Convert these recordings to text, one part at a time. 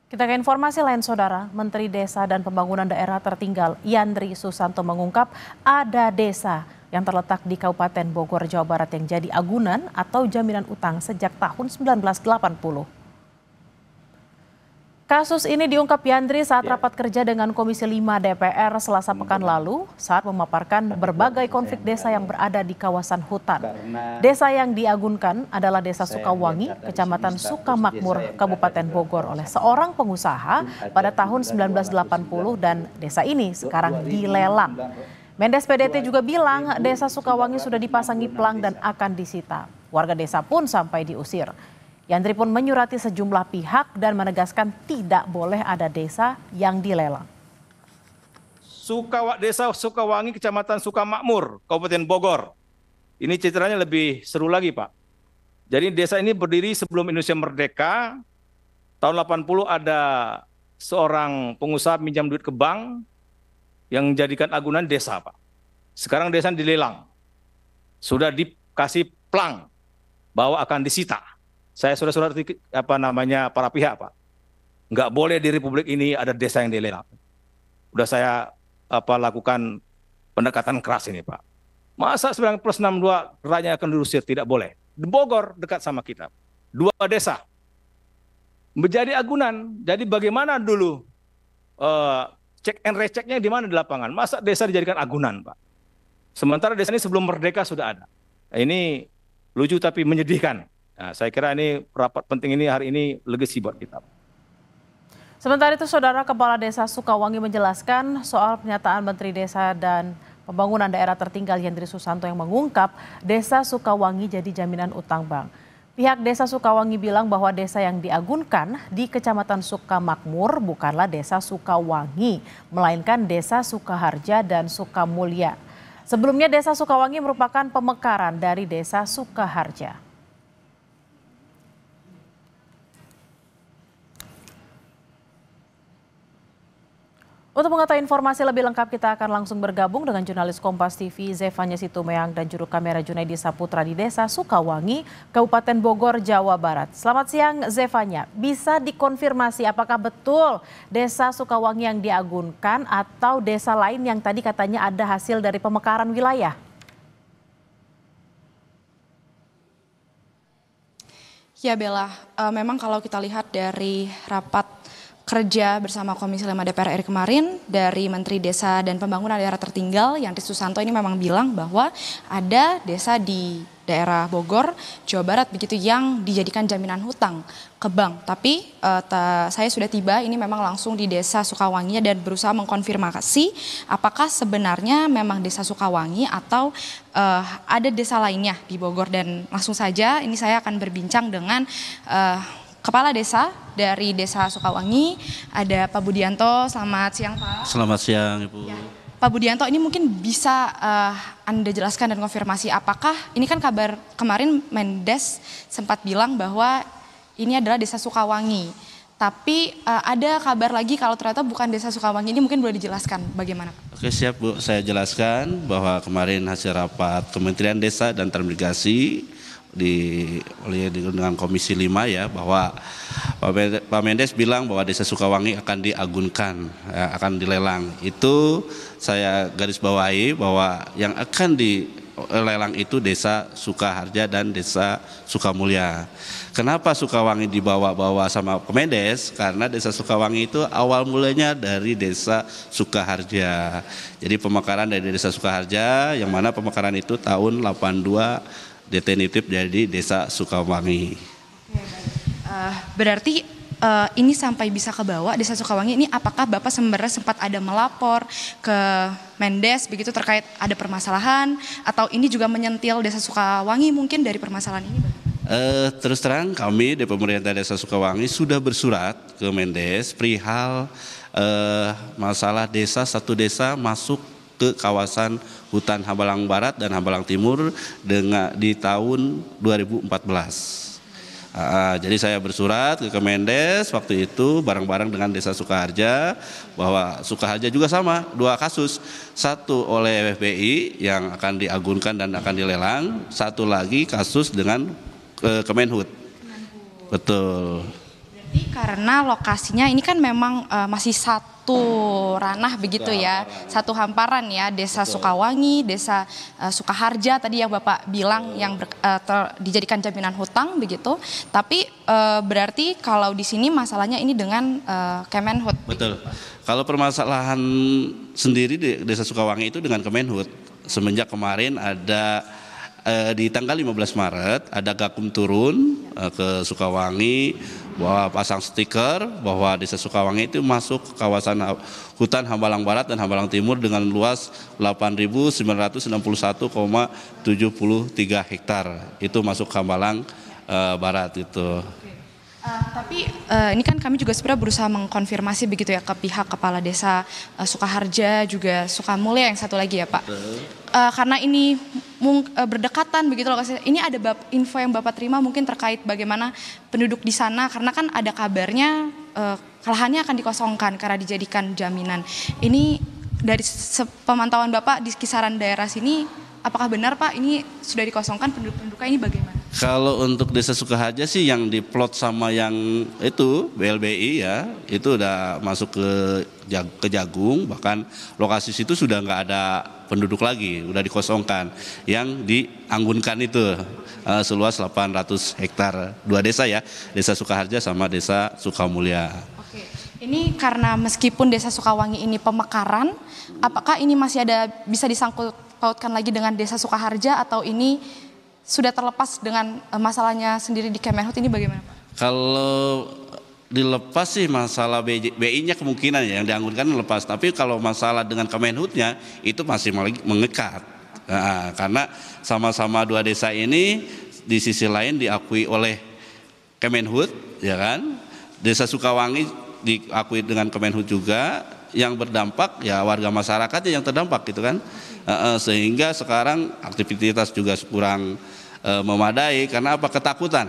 Kita ke informasi lain, Saudara. Menteri Desa dan Pembangunan Daerah Tertinggal Yandri Susanto mengungkap ada desa yang terletak di Kabupaten Bogor, Jawa Barat yang jadi agunan atau jaminan utang sejak tahun 1980. Kasus ini diungkap Yandri saat rapat kerja dengan Komisi 5 DPR Selasa pekan lalu saat memaparkan berbagai konflik desa yang berada di kawasan hutan. Desa yang diagunkan adalah Desa Sukawangi, Kecamatan Sukamakmur, Kabupaten Bogor oleh seorang pengusaha pada tahun 1980 dan desa ini sekarang dilelang. Mendes PDT juga bilang Desa Sukawangi sudah dipasangi pelang dan akan disita. Warga desa pun sampai diusir. Yandri pun menyurati sejumlah pihak dan menegaskan tidak boleh ada desa yang dilelang. Desa Sukawangi, Kecamatan Sukamakmur, Kabupaten Bogor. Ini ceritanya lebih seru lagi, Pak. Jadi desa ini berdiri sebelum Indonesia merdeka. Tahun 80 ada seorang pengusaha minjam duit ke bank yang menjadikan agunan desa, Pak. Sekarang desa dilelang. Sudah dikasih pelang bahwa akan disita. Saya sudah para pihak, Pak. Nggak boleh di Republik ini ada desa yang dilelang. Udah saya lakukan pendekatan keras ini, Pak. Masa 9+62 rakyatnya akan diusir? Tidak boleh. Di Bogor dekat sama kita. 2 desa menjadi agunan. Jadi bagaimana dulu cek and rechecknya di mana di lapangan? Masa desa dijadikan agunan, Pak? Sementara desa ini sebelum merdeka sudah ada. Ini lucu tapi menyedihkan. Nah, saya kira ini rapat penting ini hari ini legacy buat kita. Sementara itu, Saudara, Kepala Desa Sukawangi menjelaskan soal pernyataan Menteri Desa dan Pembangunan Daerah Tertinggal Yandri Susanto yang mengungkap Desa Sukawangi jadi jaminan utang bank. Pihak Desa Sukawangi bilang bahwa desa yang diagunkan di Kecamatan Sukamakmur bukanlah Desa Sukawangi, melainkan Desa Sukaharja dan Sukamulya. Sebelumnya Desa Sukawangi merupakan pemekaran dari Desa Sukaharja. Untuk mengetahui informasi lebih lengkap, kita akan langsung bergabung dengan jurnalis Kompas TV Zefanya Situmeang dan juru kamera Junaidi Saputra di Desa Sukawangi, Kabupaten Bogor, Jawa Barat. Selamat siang, Zefanya. Bisa dikonfirmasi apakah betul Desa Sukawangi yang diagunkan atau desa lain yang tadi katanya ada hasil dari pemekaran wilayah? Ya Bella, memang kalau kita lihat dari rapat kerja bersama Komisi 5 DPR RI kemarin dari Menteri Desa dan Pembangunan Daerah Tertinggal Yandri Susanto ini memang bilang bahwa ada desa di daerah Bogor, Jawa Barat begitu yang dijadikan jaminan hutang ke bank. Tapi saya sudah tiba ini memang langsung di Desa Sukawangi dan berusaha mengkonfirmasi apakah sebenarnya memang Desa Sukawangi atau ada desa lainnya di Bogor. Dan langsung saja ini saya akan berbincang dengan Kepala Desa dari Desa Sukawangi, ada Pak Budianto. Selamat siang, Pak. Selamat siang, Ibu. Ya. Pak Budianto, ini mungkin bisa Anda jelaskan dan konfirmasi apakah ini kan kabar kemarin Mendes sempat bilang bahwa ini adalah Desa Sukawangi. Tapi ada kabar lagi kalau ternyata bukan Desa Sukawangi, ini mungkin boleh dijelaskan bagaimana? Oke, siap Bu, saya jelaskan bahwa kemarin hasil rapat Kementerian Desa dan Transmigrasi dengan Komisi 5 ya, bahwa Pak Mendes bilang bahwa Desa Sukawangi akan diagunkan, ya, akan dilelang. Itu saya garis bawahi bahwa yang akan dilelang itu Desa Sukaharja dan Desa Sukamulya. Kenapa Sukawangi dibawa-bawa sama Pak Mendes? Karena Desa Sukawangi itu awal mulanya dari Desa Sukaharja. Jadi pemekaran dari Desa Sukaharja, yang mana pemekaran itu tahun 82 definitif jadi Desa Sukawangi. Berarti ini sampai bisa ke bawah Desa Sukawangi ini, apakah Bapak sebenarnya sempat ada melapor ke Mendes begitu terkait ada permasalahan, atau ini juga menyentil Desa Sukawangi mungkin dari permasalahan ini? Terus terang kami di pemerintah Desa Sukawangi sudah bersurat ke Mendes perihal masalah satu desa masuk ke kawasan hutan Hambalang Barat dan Hambalang Timur di tahun 2014. Jadi saya bersurat ke Kemendes waktu itu bareng-bareng dengan Desa Sukaharja, bahwa Sukaharja juga sama, 2 kasus. Satu oleh FPI yang akan diagunkan dan akan dilelang, satu lagi kasus dengan Kemenhut. Betul. Karena lokasinya ini kan memang masih satu ranah begitu ya, satu hamparan ya, Desa Sukawangi, Desa Sukaharja tadi yang Bapak bilang yang dijadikan jaminan hutang begitu. Tapi berarti kalau di sini masalahnya ini dengan Kemenhut. Betul. Kalau permasalahan sendiri di Desa Sukawangi itu dengan Kemenhut. Semenjak kemarin ada di tanggal 15 Maret ada Gakum turun ke Sukawangi, bahwa pasang stiker bahwa Desa Sukawangi itu masuk ke kawasan hutan Hambalang Barat dan Hambalang Timur dengan luas 8.961,73 hektar. Itu masuk Hambalang Barat itu. Tapi ini kan kami juga sebenarnya berusaha mengkonfirmasi begitu ya ke pihak Kepala Desa Sukaharja juga Sukamulya yang satu lagi ya Pak. Karena ini berdekatan begitu loh. Ini ada info yang Bapak terima mungkin terkait bagaimana penduduk di sana karena kan ada kabarnya lahannya akan dikosongkan karena dijadikan jaminan. Ini dari pemantauan Bapak di kisaran daerah sini apakah benar Pak ini sudah dikosongkan penduduk-penduduknya ini bagaimana? Kalau untuk Desa Sukaharja sih yang diplot sama yang itu BLBI ya, itu udah masuk ke Jagung, bahkan lokasi situ sudah nggak ada penduduk lagi, udah dikosongkan. Yang dianggunkan itu seluas 800 hektar, 2 desa ya, Desa Sukaharja sama Desa Sukamulya. Oke. Ini karena meskipun Desa Sukawangi ini pemekaran, apakah ini masih ada bisa disangkut pautkan lagi dengan Desa Sukaharja atau ini sudah terlepas dengan masalahnya sendiri di Kemenhut ini bagaimana Pak? Kalau dilepas sih masalah BI-nya kemungkinan ya yang dianggunkan lepas, tapi kalau masalah dengan Kemenhutnya itu masih mengikat. Nah, karena sama-sama 2 desa ini di sisi lain diakui oleh Kemenhut, ya kan? Desa Sukawangi diakui dengan Kemenhut juga, yang berdampak ya warga masyarakatnya yang terdampak gitu kan. Sehingga sekarang aktivitas juga kurang memadai karena apa? Ketakutan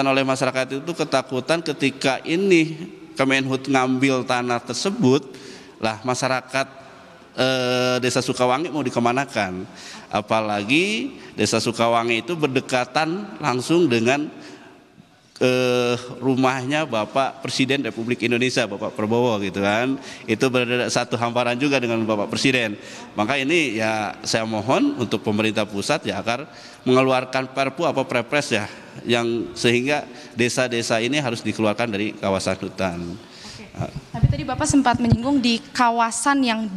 oleh masyarakat itu, ketakutan ketika ini Kemenhut ngambil tanah tersebut lah masyarakat Desa Sukawangi mau dikemanakan, apalagi Desa Sukawangi itu berdekatan langsung dengan rumahnya Bapak Presiden Republik Indonesia, Bapak Prabowo gitu kan. Itu berada satu hamparan juga dengan Bapak Presiden. Maka ini ya saya mohon untuk pemerintah pusat ya agar mengeluarkan Perpu apa Perpres ya yang sehingga desa-desa ini harus dikeluarkan dari kawasan hutan. Tapi tadi Bapak sempat menyinggung di kawasan yang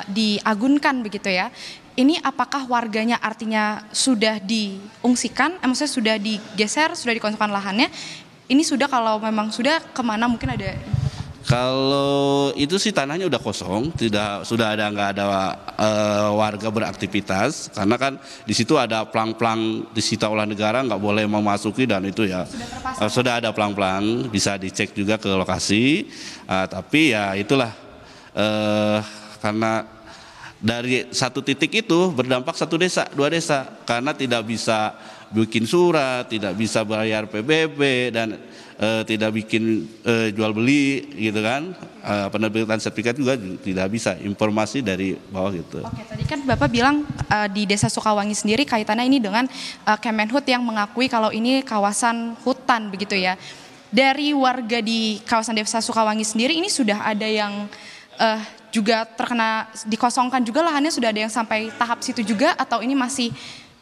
diagunkan begitu ya. Ini apakah warganya artinya sudah diungsikan, maksudnya sudah digeser, sudah dikosongkan lahannya? Ini sudah kalau memang sudah kemana mungkin ada? Kalau itu sih tanahnya udah kosong, nggak ada warga beraktivitas karena kan di situ ada plang-plang disita oleh negara nggak boleh memasuki dan itu ya sudah ada plang-plang bisa dicek juga ke lokasi, tapi ya itulah karena dari satu titik itu berdampak 1 desa, 2 desa karena tidak bisa bikin surat, tidak bisa bayar PBB dan tidak bikin jual beli gitu kan, penerbitan sertifikat juga tidak bisa, informasi dari bawah gitu. Oke, tadi kan Bapak bilang di Desa Sukawangi sendiri kaitannya ini dengan Kemenhut yang mengakui kalau ini kawasan hutan begitu ya. Dari warga di kawasan Desa Sukawangi sendiri ini sudah ada yang juga terkena dikosongkan juga lahannya, sudah ada yang sampai tahap situ juga atau ini masih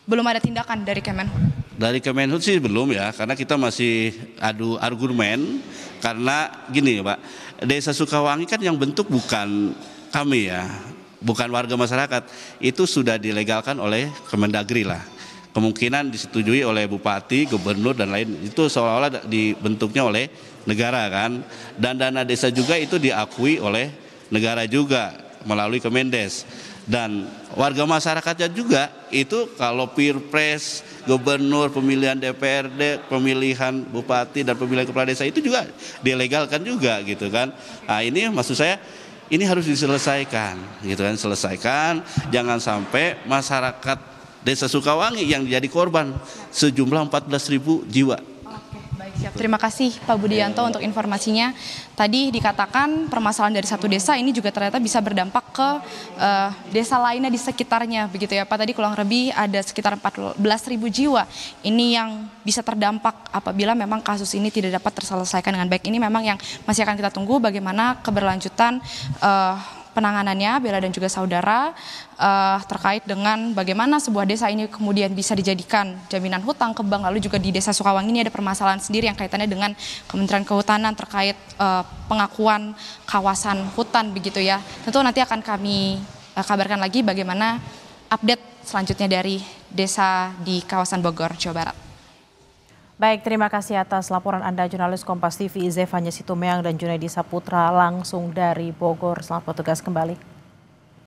belum ada tindakan dari Kemenhut? Dari Kemenhut sih belum ya, karena kita masih adu argumen karena gini Pak, Desa Sukawangi kan yang bentuk bukan kami ya, bukan warga masyarakat, itu sudah dilegalkan oleh Kemendagri lah. Kemungkinan disetujui oleh Bupati, Gubernur dan lain, itu seolah-olah dibentuknya oleh negara kan, dan dana desa juga itu diakui oleh negara juga melalui Kemendes, dan warga masyarakatnya juga itu kalau Pilpres, Gubernur, pemilihan DPRD, pemilihan Bupati dan pemilihan Kepala Desa itu juga dilegalkan juga gitu kan. Nah ini maksud saya ini harus diselesaikan gitu kan, selesaikan, jangan sampai masyarakat Desa Sukawangi yang jadi korban sejumlah 14.000 jiwa. Oke, baik. Siap, terima kasih Pak Budianto untuk informasinya. Tadi dikatakan permasalahan dari satu desa ini juga ternyata bisa berdampak ke desa lainnya di sekitarnya, begitu ya Pak. Tadi kurang lebih ada sekitar 14.000 jiwa ini yang bisa terdampak apabila memang kasus ini tidak dapat terselesaikan dengan baik. Ini memang yang masih akan kita tunggu bagaimana keberlanjutan penanganannya Bella dan juga saudara terkait dengan bagaimana sebuah desa ini kemudian bisa dijadikan jaminan hutang ke bank. Lalu juga di desa Sukawangi ini ada permasalahan sendiri yang kaitannya dengan Kementerian Kehutanan terkait pengakuan kawasan hutan begitu ya. Tentu nanti akan kami kabarkan lagi bagaimana update selanjutnya dari desa di kawasan Bogor, Jawa Barat. Baik, terima kasih atas laporan Anda jurnalis Kompas TV Zefanya Situmeang dan Junaidi Saputra langsung dari Bogor. Selamat bertugas kembali.